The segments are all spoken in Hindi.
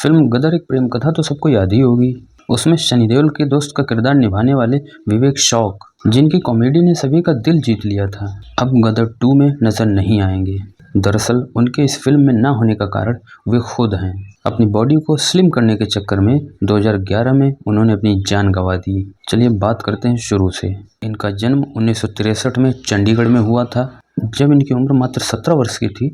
फिल्म गदर एक प्रेम कथा तो सबको याद ही होगी। उसमें सनी देओल के दोस्त का किरदार निभाने वाले विवेक शौक, जिनकी कॉमेडी ने सभी का दिल जीत लिया था, अब गदर 2 में नजर नहीं आएंगे। दरअसल उनके इस फिल्म में ना होने का कारण वे खुद हैं। अपनी बॉडी को स्लिम करने के चक्कर में 2011 में उन्होंने अपनी जान गंवा दी। चलिए बात करते हैं शुरू से। इनका जन्म 1963 में चंडीगढ़ में हुआ था। जब इनकी उम्र मात्र 17 वर्ष की थी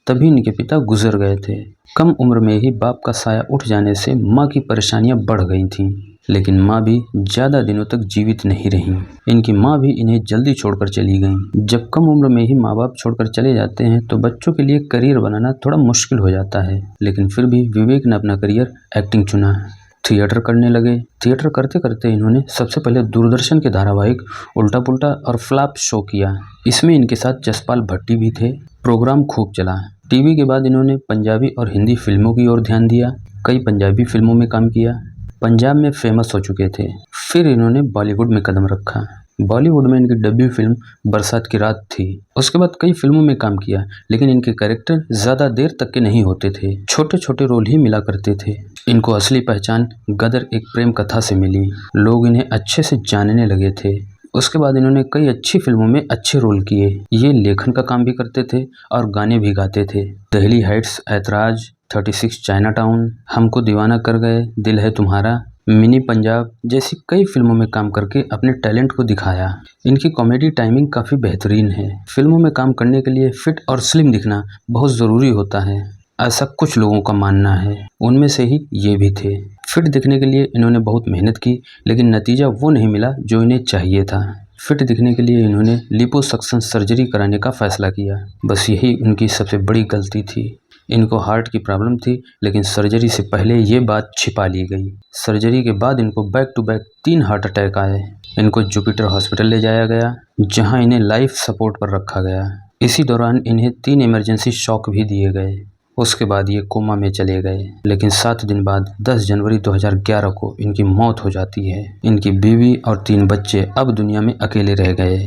तभी इनके पिता गुजर गए थे। कम उम्र में ही बाप का साया उठ जाने से माँ की परेशानियां बढ़ गई थीं, लेकिन माँ भी ज़्यादा दिनों तक जीवित नहीं रहीं। इनकी माँ भी इन्हें जल्दी छोड़कर चली गईं। जब कम उम्र में ही माँ बाप छोड़कर चले जाते हैं तो बच्चों के लिए करियर बनाना थोड़ा मुश्किल हो जाता है, लेकिन फिर भी विवेक ने अपना करियर एक्टिंग चुना। थिएटर करने लगे। थिएटर करते करते इन्होंने सबसे पहले दूरदर्शन के धारावाहिक उल्टा पुल्टा और फ्लॉप शो किया। इसमें इनके साथ जसपाल भट्टी भी थे। प्रोग्राम खूब चला। टीवी के बाद इन्होंने पंजाबी और हिंदी फिल्मों की ओर ध्यान दिया। कई पंजाबी फिल्मों में काम किया। पंजाब में फेमस हो चुके थे। फिर इन्होंने बॉलीवुड में कदम रखा। बॉलीवुड में इनकी डेब्यू फिल्म बरसात की रात थी। उसके बाद कई फिल्मों में काम किया, लेकिन इनके कैरेक्टर ज़्यादा देर तक के नहीं होते थे। छोटे छोटे रोल ही मिला करते थे। इनको असली पहचान गदर एक प्रेम कथा से मिली। लोग इन्हें अच्छे से जानने लगे थे। उसके बाद इन्होंने कई अच्छी फिल्मों में अच्छे रोल किए। ये लेखन का काम भी करते थे और गाने भी गाते थे। दहली हाइट्स, ऐतराज, 36 चाइना टाउन, हमको दीवाना कर गए, दिल है तुम्हारा, मिनी पंजाब जैसी कई फिल्मों में काम करके अपने टैलेंट को दिखाया। इनकी कॉमेडी टाइमिंग काफ़ी बेहतरीन है। फिल्मों में काम करने के लिए फिट और स्लिम दिखना बहुत ज़रूरी होता है, ऐसा कुछ लोगों का मानना है। उनमें से ही ये भी थे। फिट दिखने के लिए इन्होंने बहुत मेहनत की, लेकिन नतीजा वो नहीं मिला जो इन्हें चाहिए था। फिट दिखने के लिए इन्होंने लिपोसक्शन सर्जरी कराने का फैसला किया। बस यही उनकी सबसे बड़ी गलती थी। इनको हार्ट की प्रॉब्लम थी, लेकिन सर्जरी से पहले ये बात छिपा ली गई। सर्जरी के बाद इनको back to back 3 heart attack आए। इनको जुपिटर हॉस्पिटल ले जाया गया, जहां इन्हें लाइफ सपोर्ट पर रखा गया। इसी दौरान इन्हें 3 इमरजेंसी शॉक भी दिए गए। उसके बाद ये कोमा में चले गए, लेकिन 7 दिन बाद 10 जनवरी 2011 को इनकी मौत हो जाती है। इनकी बीवी और 3 बच्चे अब दुनिया में अकेले रह गए।